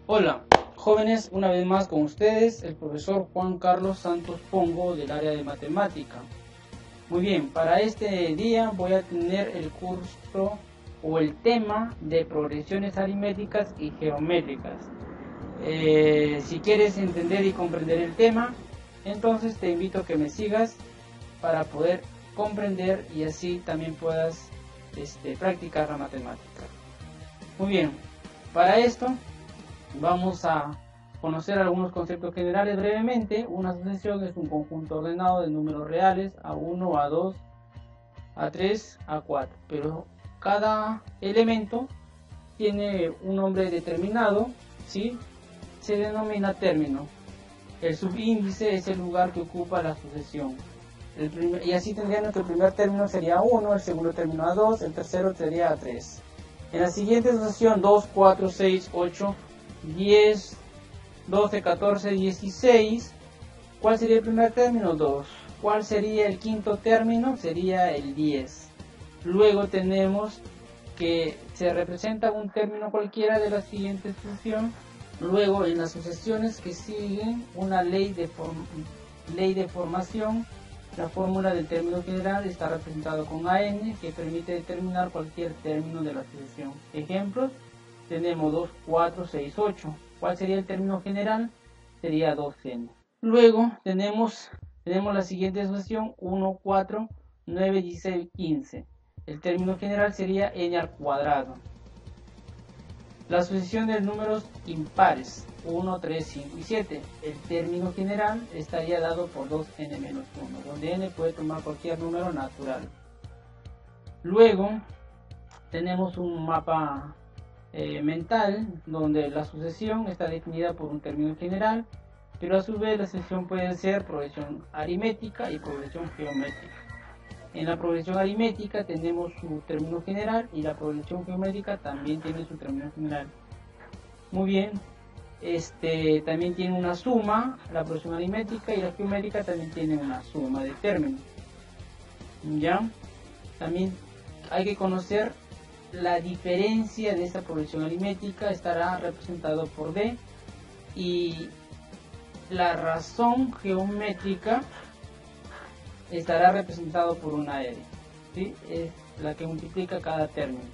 Hola, jóvenes, una vez más con ustedes, el profesor Juan Carlos Santos Pongo del área de matemática. Muy bien, para este día voy a tener el curso o el tema de progresiones aritméticas y geométricas. Si quieres entender y comprender el tema, entonces te invito a que me sigas para poder comprender y así también puedas practicar la matemática. Muy bien, para esto vamos a conocer algunos conceptos generales brevemente. Una sucesión es un conjunto ordenado de números reales A1, A2, A3, A4, pero cada elemento tiene un nombre determinado, ¿sí? Se denomina término. El subíndice es el lugar que ocupa la sucesión. Y así tendríamos que el primer término sería A1, el segundo término A2, el tercero sería A3. En la siguiente sucesión 2, 4, 6, 8, 10, 12, 14, 16. ¿Cuál sería el primer término? 2. ¿Cuál sería el quinto término? Sería el 10. Luego tenemos que se representa un término cualquiera de la siguiente sucesión. Luego en las sucesiones que siguen una ley de formación. La fórmula del término general está representada con AN, que permite determinar cualquier término de la sucesión. Ejemplos: tenemos 2, 4, 6, 8. ¿Cuál sería el término general? Sería 2n. Luego tenemos la siguiente sucesión: 1, 4, 9, 16, 15. El término general sería n al cuadrado. La sucesión de números impares: 1, 3, 5 y 7. El término general estaría dado por 2n-1, donde n puede tomar cualquier número natural. Luego tenemos un mapa mental, donde la sucesión está definida por un término general, pero a su vez la sucesión puede ser progresión aritmética y progresión geométrica. En la progresión aritmética tenemos su término general y la progresión geométrica también tiene su término general. Muy bien, también tiene una suma, la progresión aritmética, y la geométrica también tiene una suma de términos. ¿Ya? También hay que conocer la diferencia de esta progresión aritmética, estará representado por D, y la razón geométrica estará representado por una R, ¿sí? Es la que multiplica cada término,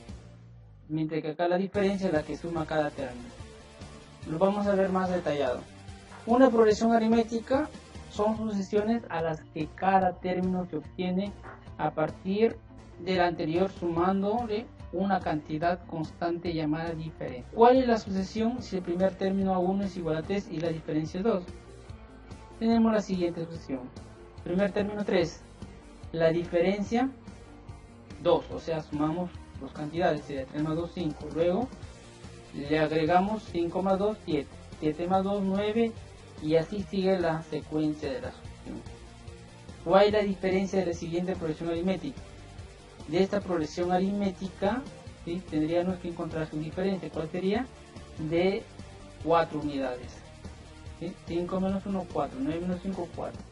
mientras que acá la diferencia es la que suma cada término. Lo vamos a ver más detallado. Una progresión aritmética son sucesiones a las que cada término se obtiene a partir del anterior sumándole una cantidad constante llamada diferencia. ¿Cuál es la sucesión si el primer término A1 es igual a 3 y la diferencia es 2? Tenemos la siguiente sucesión. Primer término 3, la diferencia 2, o sea, sumamos dos cantidades, sería 3 más 2, 5. Luego le agregamos 5 más 2, 7, 7 más 2, 9, y así sigue la secuencia de la sucesión. ¿Cuál es la diferencia de la siguiente progresión aritmética? De esta progresión aritmética, ¿sí?, tendríamos que encontrar su diferencia. ¿Cuál sería? De 4 unidades. ¿Sí? 5 menos 1, 4, 9 menos 5, 4.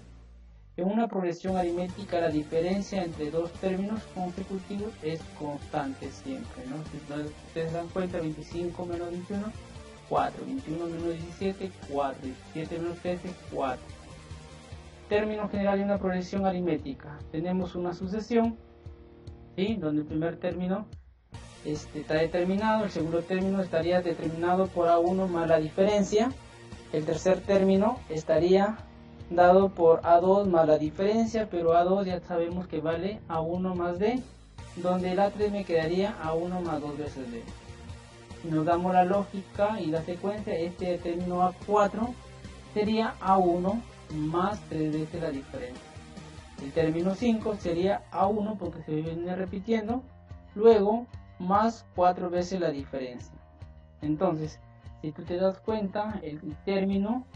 En una progresión aritmética la diferencia entre dos términos consecutivos es constante siempre, ¿no? Si ustedes dan cuenta, 25 menos 21, 4, 21 menos 17, 4, 17 menos 13, 4. Término general de una progresión aritmética: tenemos una sucesión, ¿sí?, donde el primer término está determinado, el segundo término estaría determinado por A1 más la diferencia, el tercer término estaría dado por A2 más la diferencia, pero A2 ya sabemos que vale A1 más D, donde el A3 me quedaría A1 más 2 veces D. Si nos damos la lógica y la secuencia, este término A4 sería A1 más 3 veces la diferencia. El término 5 sería A1 porque se viene repitiendo, luego más 4 veces la diferencia. Entonces, si tú te das cuenta, el término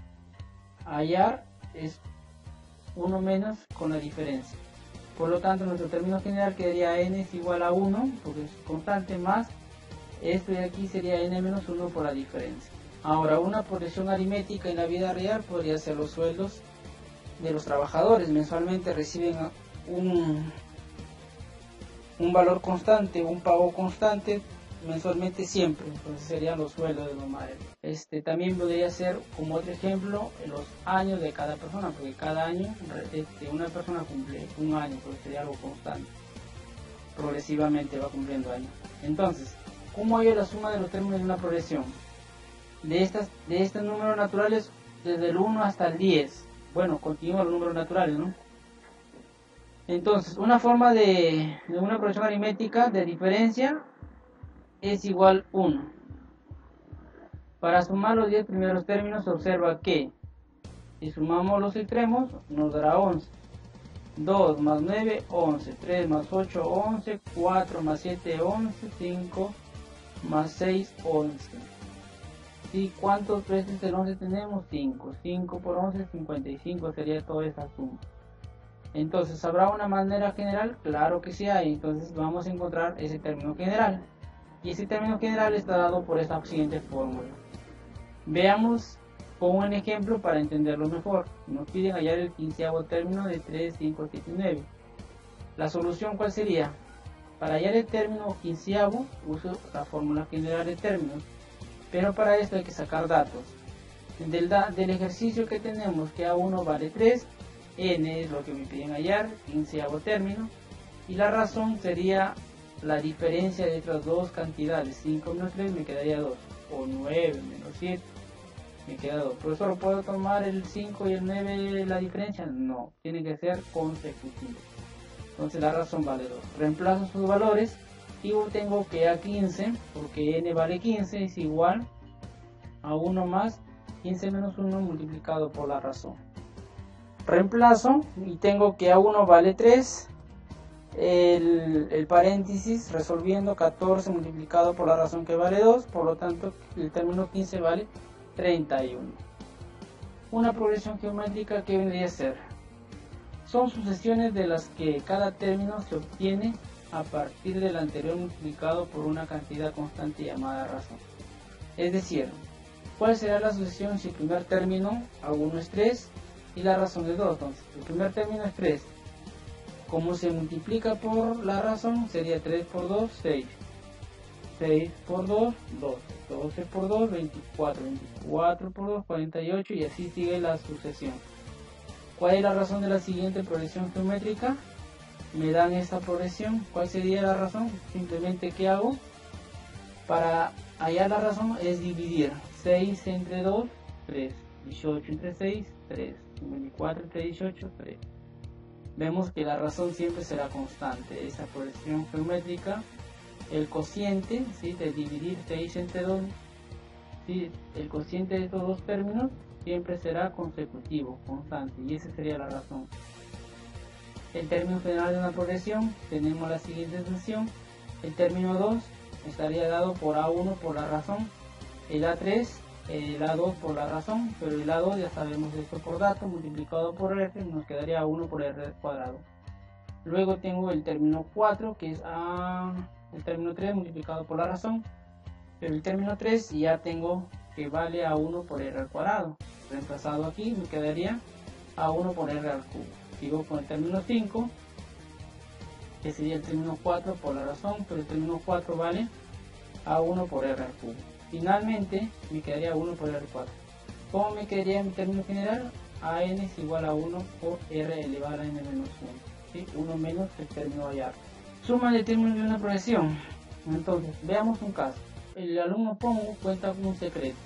a hallar es 1 menos con la diferencia. Por lo tanto, nuestro término general quedaría n es igual a 1, porque es constante, más esto de aquí sería n menos 1 por la diferencia. Ahora, una progresión aritmética en la vida real podría ser los sueldos de los trabajadores. Mensualmente reciben un valor constante, un pago constante mensualmente siempre, entonces serían los sueldos de los maestros. También podría ser como otro ejemplo los años de cada persona, porque cada año una persona cumple un año, pues sería algo constante, progresivamente va cumpliendo años. Entonces, ¿cómo hallo la suma de los términos de una progresión? De estos números naturales, desde el 1 hasta el 10. Bueno, continúan los números naturales, ¿no? Entonces, una forma de una progresión aritmética de diferencia es igual 1. Para sumar los 10 primeros términos, observa que si sumamos los extremos, nos dará 11. 2 más 9, 11. 3 más 8, 11. 4 más 7, 11. 5 más 6, 11. ¿Y cuántos veces del 11 tenemos? 5. 5 por 11, 55 sería toda esta suma. Entonces, ¿habrá una manera general? Claro que sí hay. Entonces vamos a encontrar ese término general. Y ese término general está dado por esta siguiente fórmula. Veamos con un ejemplo para entenderlo mejor. Nos piden hallar el 15º término de 3, 5, 7 y 9. ¿La solución cuál sería? Para hallar el término 15º uso la fórmula general de términos. Pero para esto hay que sacar datos. Del ejercicio que tenemos, que A1 vale 3, N es lo que me piden hallar, 15º término, y la razón sería la diferencia de estas dos cantidades. 5 menos 3 me quedaría 2, o 9 menos 7 me queda 2. ¿Profesor, puedo tomar el 5 y el 9 la diferencia? No, tiene que ser consecutivo. Entonces la razón vale 2. Reemplazo sus valores y obtengo que A15, porque N vale 15, es igual a 1 más 15 menos 1 multiplicado por la razón. Reemplazo y tengo que A1 vale 3, el paréntesis resolviendo 14 multiplicado por la razón que vale 2, por lo tanto el término 15 vale 31. Una progresión geométrica, que vendría a ser, son sucesiones de las que cada término se obtiene a partir del anterior multiplicado por una cantidad constante llamada razón. Es decir, ¿cuál será la sucesión si el primer término A1 es 3 y la razón es 2? Entonces, el primer término es 3. Como se multiplica por la razón, sería 3 por 2, 6. 6 por 2, 12. 12 por 2, 24. 24 por 2, 48 y así sigue la sucesión. ¿Cuál es la razón de la siguiente progresión geométrica? Me dan esta progresión. ¿Cuál sería la razón? Simplemente, ¿qué hago? Para hallar la razón es dividir 6 entre 2, 3. 18 entre 6, 3. 24 entre 18, 3. Vemos que la razón siempre será constante. Esta progresión geométrica, el cociente, ¿sí?, de dividir 6 entre 2, ¿sí?, el cociente de estos dos términos siempre será consecutivo, constante, y esa sería la razón. El término general de una progresión, tenemos la siguiente sucesión. El término 2 estaría dado por A1 por la razón, el A3, el A2 por la razón, pero el A2 ya sabemos esto por dato, multiplicado por R, nos quedaría A1 por R cuadrado. Luego tengo el término 4, que es el término 3 multiplicado por la razón, pero el término 3 ya tengo que vale A1 por R al cuadrado. Reemplazado aquí me quedaría A1 por R al cubo. Sigo con el término 5, que sería el término 4 por la razón, pero el término 4 vale A1 por R al cubo. Finalmente me quedaría 1 por R4. ¿Cómo me quedaría mi término general? AN es igual a 1 por R elevado a N menos 1. ¿Sí? 1 menos el término hallar. Suma de términos de una progresión. Entonces, veamos un caso. El alumno Pongo cuenta con un secreto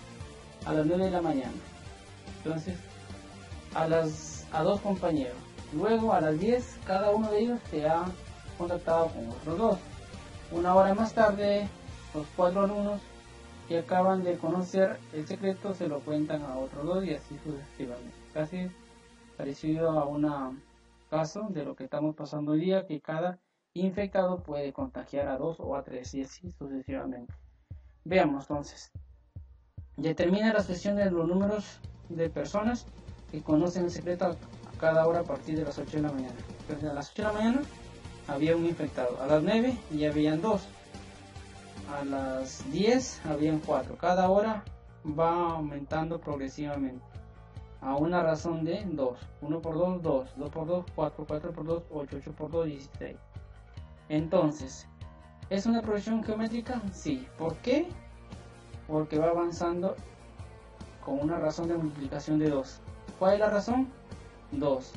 a las 9 de la mañana. Entonces, a dos compañeros. Luego a las 10 cada uno de ellos se ha contactado con otros dos. Una hora más tarde, los 4 alumnos que acaban de conocer el secreto se lo cuentan a otros dos y así sucesivamente. Casi parecido a un caso de lo que estamos pasando hoy día, que cada infectado puede contagiar a 2 o a 3 y así sucesivamente. Veamos entonces. Determina la sucesión de los números de personas que conocen el secreto a cada hora a partir de las 8 de la mañana. Entonces, a las 8 de la mañana había un infectado, a las 9 ya habían 2, a las 10 habían 4. Cada hora va aumentando progresivamente a una razón de 2. 1 por 2, 2. 2 por 2, 4. 4 por 2, 8. 8 por 2, 16. Entonces, ¿Es una progresión geométrica? Sí. ¿Por qué? Porque va avanzando con una razón de multiplicación de 2. ¿Cuál es la razón? 2.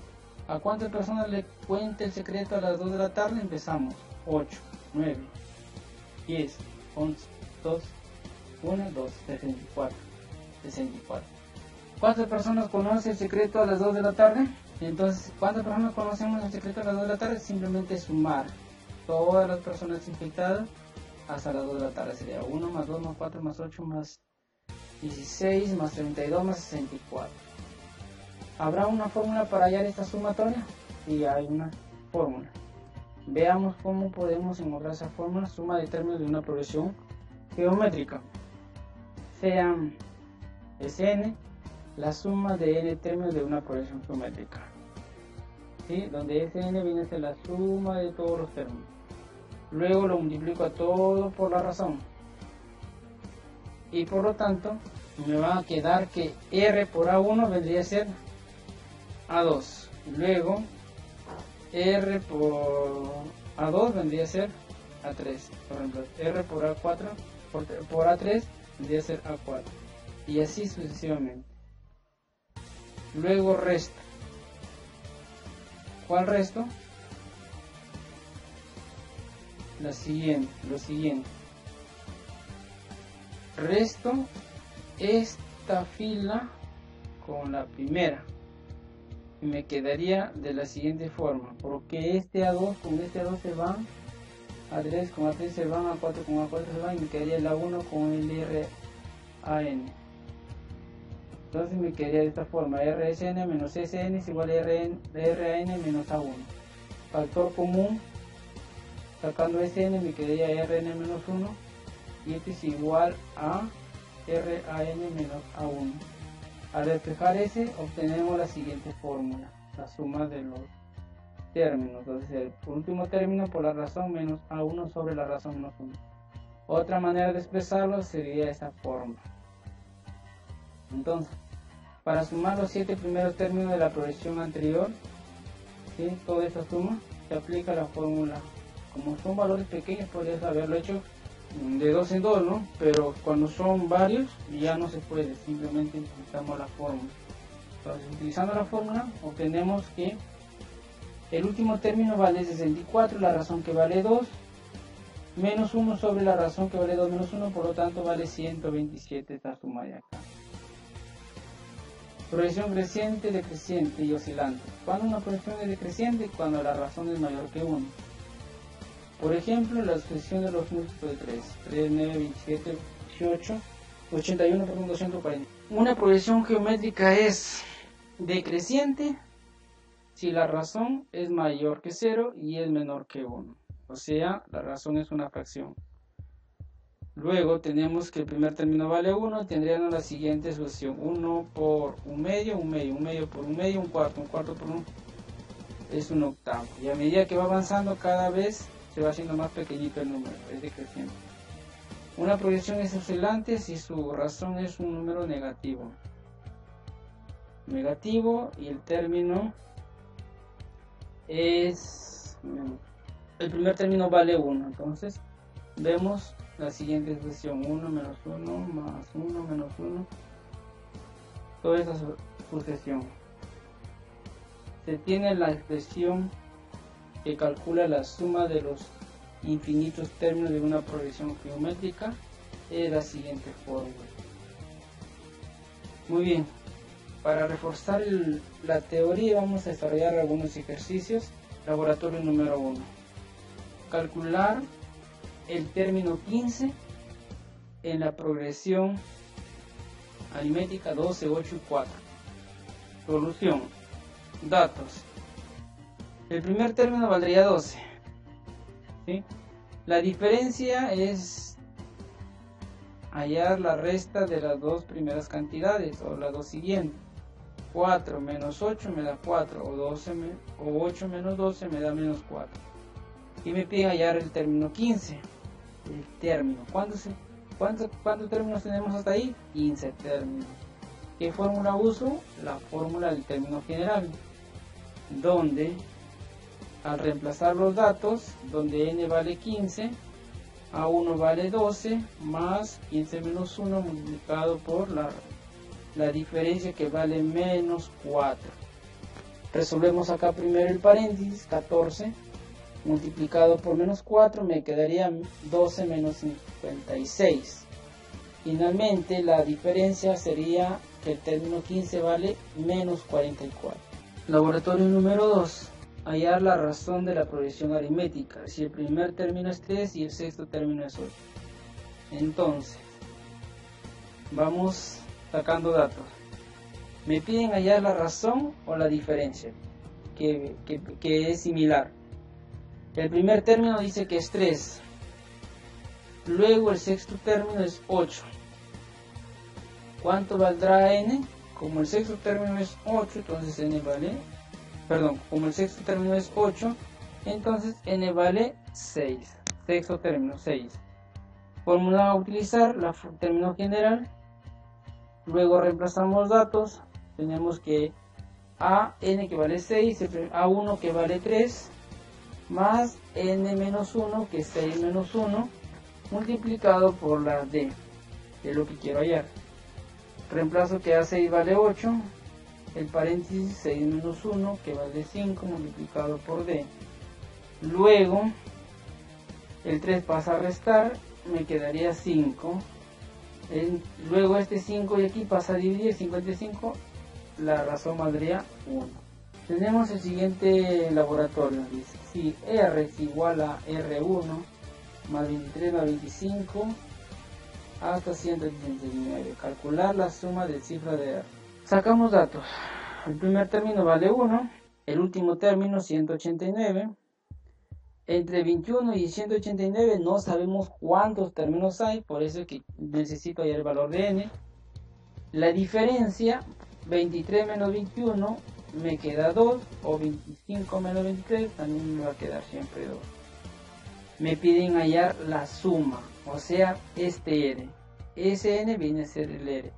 ¿A cuántas personas le cuenta el secreto a las 2 de la tarde? Empezamos. 8, 9, 10, 11, 2, 1, 2, 64. 64. ¿Cuántas personas conocen el secreto a las 2 de la tarde? Entonces, ¿cuántas personas conocemos el secreto a las 2 de la tarde? Simplemente sumar todas las personas infectadas hasta las 2 de la tarde. Sería 1 más 2 más 4 más 8 más 16 más 32 más 64. ¿Habrá una fórmula para hallar esta sumatoria? Sí, hay una fórmula. Veamos cómo podemos encontrar esa fórmula. Suma de términos de una progresión geométrica. Sean Sn la suma de n términos de una progresión geométrica. ¿Sí? Donde Sn viene a ser la suma de todos los términos. Luego lo multiplico a todo por la razón. Y por lo tanto, me va a quedar que R por A1 vendría a ser A2. Luego, R por A2 vendría a ser A3. Por ejemplo, R por A4, por A3 vendría a ser A4. Y así sucesivamente. Luego resto. ¿Cuál resto? Lo siguiente. Resto esta fila con la primera. Y me quedaría de la siguiente forma. Porque este A2 con este A2 se van. A3 con A3 se van. A4 con A4 se van. Y me quedaría el A1 con el RAN. Entonces me quedaría de esta forma, RSN menos SN es igual a RAN menos A1. Factor común, sacando SN me quedaría RN menos 1 y este es igual a RAN menos A1. Al despejar ese obtenemos la siguiente fórmula, la suma de los términos. Entonces el último término por la razón menos A1 sobre la razón menos 1. Otra manera de expresarlo sería esa forma. Entonces, para sumar los 7 primeros términos de la progresión anterior, ¿sí? Toda esta suma, se aplica la fórmula. Como son valores pequeños, podrías haberlo hecho de 2 en 2, ¿no? Pero cuando son varios, ya no se puede, simplemente utilizamos la fórmula. Entonces, utilizando la fórmula, obtenemos que el último término vale 64, la razón que vale 2, menos 1 sobre la razón que vale 2 menos 1, por lo tanto vale 127 esta suma de acá. Progresión creciente, decreciente y oscilante. ¿Cuándo una progresión es decreciente? Cuando la razón es mayor que 1. Por ejemplo, la sucesión de los múltiplos de 3. 3, 9, 27, 18, 81, 240. Una progresión geométrica es decreciente si la razón es mayor que 0 y es menor que 1. O sea, la razón es una fracción. Luego tenemos que el primer término vale 1, tendríamos la siguiente sucesión, 1 por 1 medio, 1 medio, 1 medio por 1 medio, 1 cuarto por 1, es 1 octavo. Y a medida que va avanzando cada vez se va haciendo más pequeñito el número, es decreciente. Una progresión es oscilante si su razón es un número negativo. Negativo y el término es, el primer término vale 1, entonces vemos la siguiente sucesión, 1 menos 1 más 1 menos 1, toda esa sucesión. Se tiene la expresión que calcula la suma de los infinitos términos de una progresión geométrica, es la siguiente fórmula. Muy bien, para reforzar la teoría vamos a desarrollar algunos ejercicios. Laboratorio número 1. Calcular el término 15 en la progresión aritmética 12, 8 y 4. Solución. Datos. El primer término valdría 12. ¿Sí? La diferencia es hallar la resta de las dos primeras cantidades o las dos siguientes. 4 menos 8 me da 4 o 8 menos 12 me da menos 4. Y me piden hallar el término 15. El término. ¿Cuántos términos tenemos hasta ahí? 15 términos. ¿Qué fórmula uso? La fórmula del término general, donde al reemplazar los datos, donde n vale 15 A1 vale 12 más 15 menos 1 multiplicado por la diferencia que vale menos 4. Resolvemos acá primero el paréntesis, 14 multiplicado por menos 4 me quedaría 12 menos 56. Finalmente la diferencia sería que el término 15 vale menos 44. Laboratorio número 2. Hallar la razón de la progresión aritmética. Si el primer término es 3 y el sexto término es 8. Entonces, vamos sacando datos. Me piden hallar la razón o la diferencia, que es similar. El primer término dice que es 3. Luego el sexto término es 8. ¿Cuánto valdrá n? Como el sexto término es 8, entonces n vale... como el sexto término es 8, entonces n vale 6. Sexto término, 6. Fórmula a utilizar, la término general. Luego reemplazamos datos. Tenemos que a(n) que vale 6, a1 que vale 3, más n menos 1 que es 6 menos 1, multiplicado por la d, que es lo que quiero hallar. Reemplazo que a6 vale 8, el paréntesis 6 menos 1 que vale 5 multiplicado por d. Luego el 3 pasa a restar, me quedaría 5. Luego este 5 de aquí pasa a dividir, 55, la razón valdría 1. Tenemos el siguiente laboratorio, dice, si R es igual a R1 más 23 más 25 hasta 189, calcular la suma de cifras de R. Sacamos datos. El primer término vale 1, el último término 189. Entre 21 y 189 no sabemos cuántos términos hay, por eso es que necesito hallar el valor de n. La diferencia, 23 menos 21 me queda 2, o 25 menos 23 también me va a quedar siempre 2. Me piden hallar la suma, o sea, este r. Ese n viene a ser el r.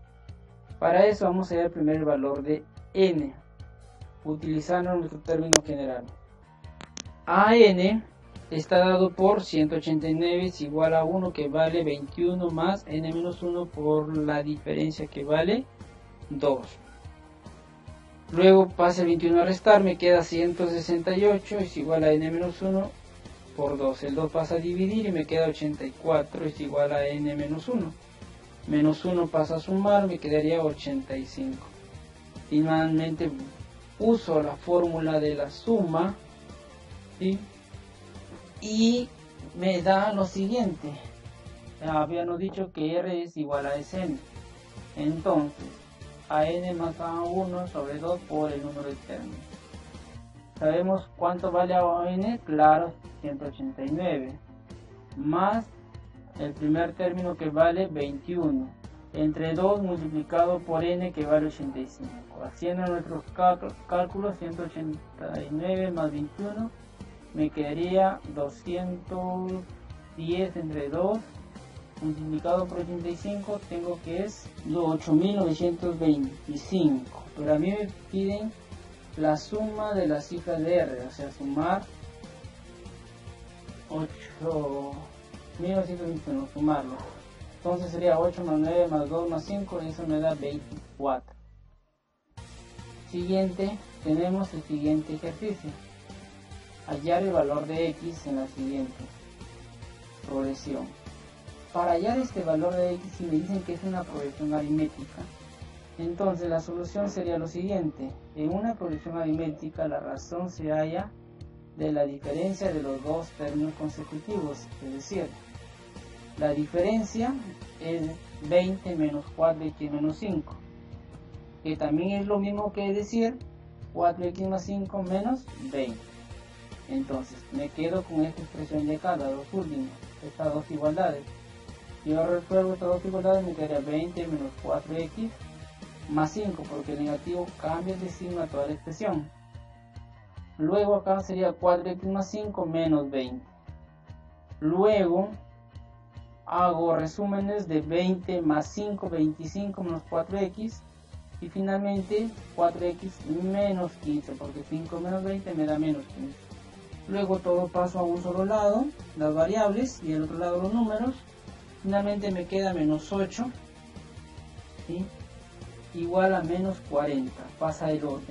Para eso vamos a hallar primero el valor de n, utilizando nuestro término general. AN está dado por 189 es igual a 1 que vale 21 más n menos 1 por la diferencia que vale 2. Luego pasa el 21 a restar, me queda 168 es igual a n menos 1 por 2. El 2 pasa a dividir y me queda 84 es igual a n menos 1. Menos 1 pasa a sumar, me quedaría 85. Finalmente uso la fórmula de la suma, ¿sí? Y me da lo siguiente. Habíamos dicho que R es igual a Sn. Entonces, AN más A1 sobre 2 por el número de términos. ¿Sabemos cuánto vale AN? Claro, 189. Más el primer término que vale 21. Entre 2 multiplicado por n que vale 85. Haciendo nuestros cálculos, 189 más 21 me quedaría 210 entre 2 multiplicado por 85, tengo que es 8925. Pero a mí me piden la suma de las cifras de R, o sea, sumar 8921, sumarlo. Entonces sería 8 más 9 más 2 más 5, eso me da 24. Siguiente, tenemos el siguiente ejercicio. Hallar el valor de x en la siguiente progresión. Para hallar este valor de x, si me dicen que es una progresión aritmética, entonces la solución sería lo siguiente. En una progresión aritmética la razón se halla de la diferencia de los dos términos consecutivos, es decir, la diferencia es 20 menos 4x menos 5, que también es lo mismo que decir 4x más 5 menos 20. Entonces me quedo con esta expresión de acá, las dos últimas, estas dos igualdades. Yo resuelvo estas dos igualdades, me quedaría 20 menos 4x más 5, porque el negativo cambia de signo a toda la expresión. Luego acá sería 4x más 5 menos 20. Luego hago resúmenes de 20 más 5, 25 menos 4x. Y finalmente 4x menos 15, porque 5 menos 20 me da menos 15. Luego todo paso a un solo lado, las variables, y al otro lado los números. Finalmente me queda menos 8, ¿sí? Igual a menos 40. Pasa los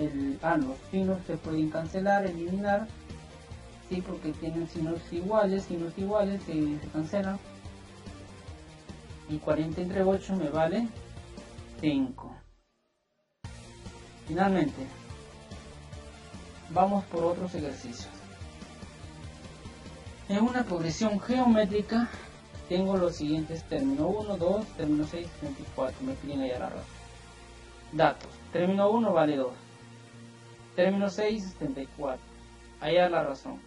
signos se pueden cancelar, eliminar, ¿sí? Porque tienen signos iguales se cancelan. Y 40 entre 8 me vale 5. Finalmente, vamos por otros ejercicios. En una progresión geométrica tengo los siguientes términos: 1, 2, término 6, 24. Me piden allá la razón. Datos: término 1 vale 2, término 6, 74. Allá la razón.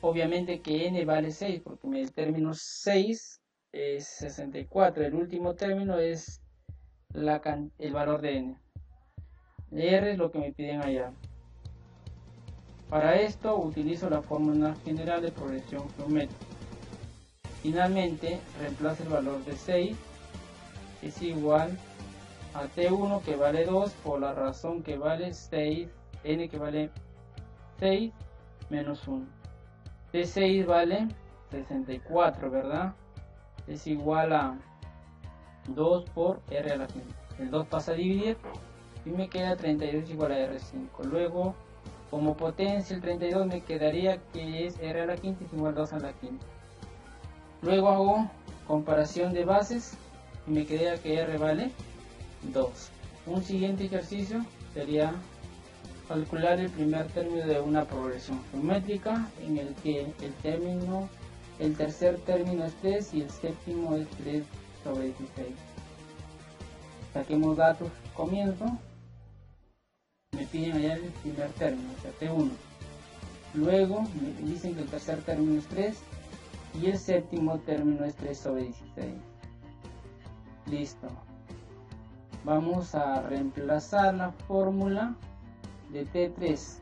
Obviamente que n vale 6 porque el término 6 es 64. El último término es el valor de n. R es lo que me piden allá. Para esto utilizo la fórmula general de progresión geométrica. Finalmente reemplazo el valor de 6, es igual a T1 que vale 2 por la razón que vale 6, n que vale 6 menos 1. T6 vale 64, ¿verdad? Es igual a 2 por R a la quinta. El 2 pasa a dividir y me queda 32 igual a R5. Luego, como potencia, el 32 me quedaría que es R a la quinta es igual a 2 a la quinta. Luego hago comparación de bases y me quedaría que R vale 2. Un siguiente ejercicio sería calcular el primer término de una progresión geométrica en el que el tercer término es 3 y el séptimo es 3 sobre 16. Saquemos datos, comienzo. Me piden allá el primer término, o sea, T1. Luego me dicen que el tercer término es 3 y el séptimo término es 3 sobre 16. Listo. Vamos a reemplazar la fórmula de T3.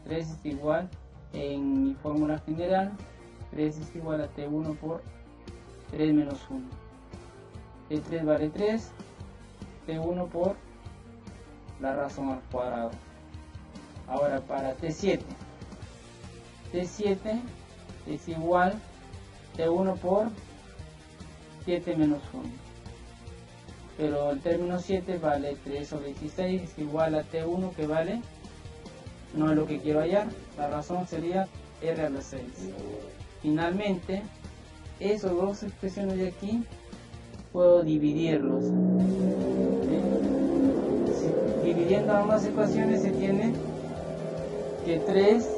3 es igual, en mi fórmula general, 3 es igual a T1 por 3 menos 1. T3 vale 3, T1 por la razón al cuadrado. Ahora para T7 es igual T1 por 7 menos 1, pero el término 7 vale 3 sobre 16, es igual a T1 que vale, no es lo que quiero hallar, la razón sería R a la 6. Finalmente, esos dos expresiones de aquí puedo dividirlos. Dividiendo ambas ecuaciones se tiene que 3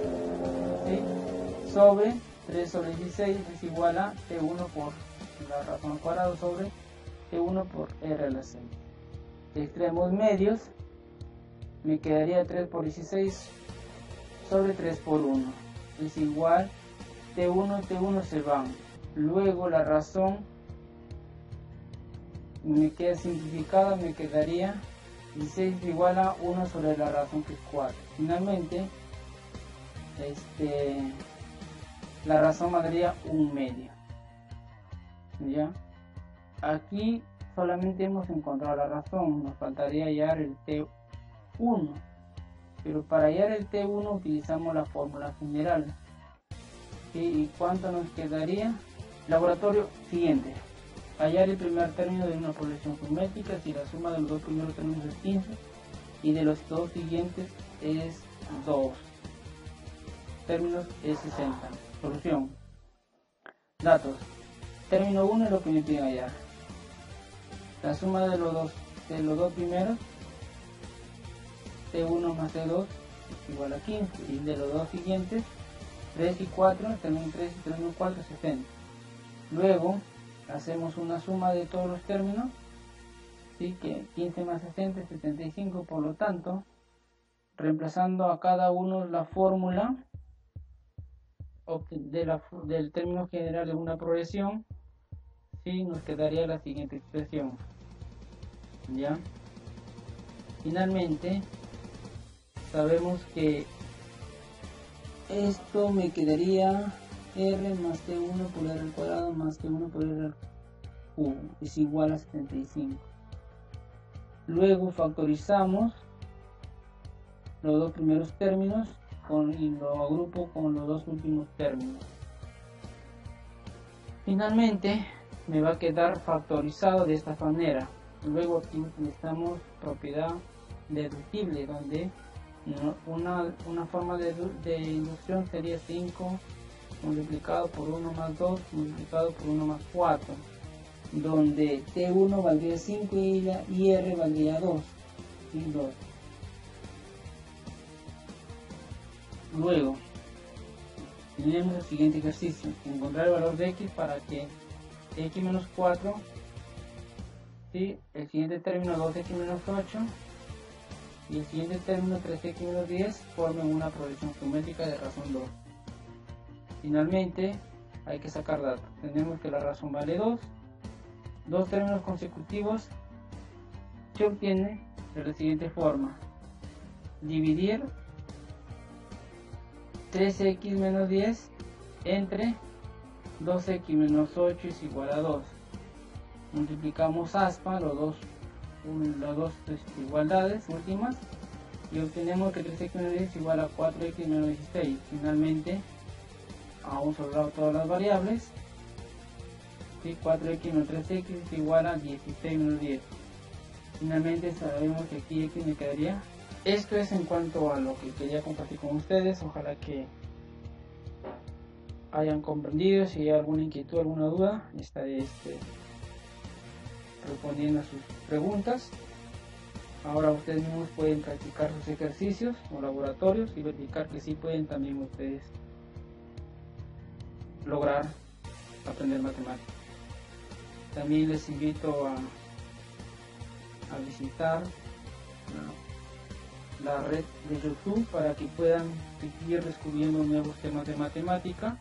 sobre 3 sobre 16 es igual a T1 por la razón al cuadrado sobre T1 por R a la 6. Extremos medios me quedaría 3 por 16 sobre 3 por 1 es igual T1 se van. Luego la razón me queda simplificada, me quedaría 16 es igual a 1 sobre la razón que es 4. Finalmente la razón valdría 1 medio. ¿Ya? Aquí solamente hemos encontrado la razón, nos faltaría hallar el T1, pero para hallar el T1 utilizamos la fórmula general. ¿Sí? ¿Y cuánto nos quedaría? Laboratorio siguiente: hallar el primer término de una progresión geométrica si la suma de los dos primeros términos es 15 y de los dos siguientes es 2 términos es 60. Solución. Datos: término 1 es lo que me piden hallar. La suma de los dos primeros, T1 más T2 es igual a 15, y de los dos siguientes, 3 y 4, término 3 y término 4, 60. Luego hacemos una suma de todos los términos, ¿sí? Que 15 más 60 es 75, por lo tanto, reemplazando a cada uno la fórmula del término general de una progresión, ¿sí? Nos quedaría la siguiente expresión. ¿Ya? Finalmente, sabemos que esto me quedaría R más T1 por R al cuadrado más T1 por R al cubo es igual a 75. Luego factorizamos los dos primeros términos y lo agrupo con los dos últimos términos. Finalmente me va a quedar factorizado de esta manera. Luego aquí utilizamos propiedad deductible, donde una forma de inducción sería 5 multiplicado por 1 más 2 multiplicado por 1 más 4, donde T1 valdría 5 y R valdría 2. Luego tenemos el siguiente ejercicio: encontrar el valor de x para que x menos 4, ¿sí? El siguiente término 2x menos 8 y el siguiente término 3x menos 10 formen una progresión geométrica de razón 2. Finalmente hay que sacar datos. Tenemos que la razón vale 2. Dos términos consecutivos se obtiene de la siguiente forma: dividir 3x menos 10 entre 2x menos 8 es igual a 2. Multiplicamos aspa las dos igualdades últimas y obtenemos que 3x menos 10 es igual a 4x menos 16. Finalmente hemos observado todas las variables, ¿sí? 4x menos 3x es igual a 16 menos 10. Finalmente sabemos que aquí x me quedaría. Esto es en cuanto a lo que quería compartir con ustedes. Ojalá que hayan comprendido. Si hay alguna inquietud, alguna duda, estaré respondiendo a sus preguntas. Ahora ustedes mismos pueden practicar sus ejercicios o laboratorios y verificar que sí pueden también ustedes lograr aprender matemáticas. También les invito a visitar la red de YouTube para que puedan seguir descubriendo nuevos temas de matemática.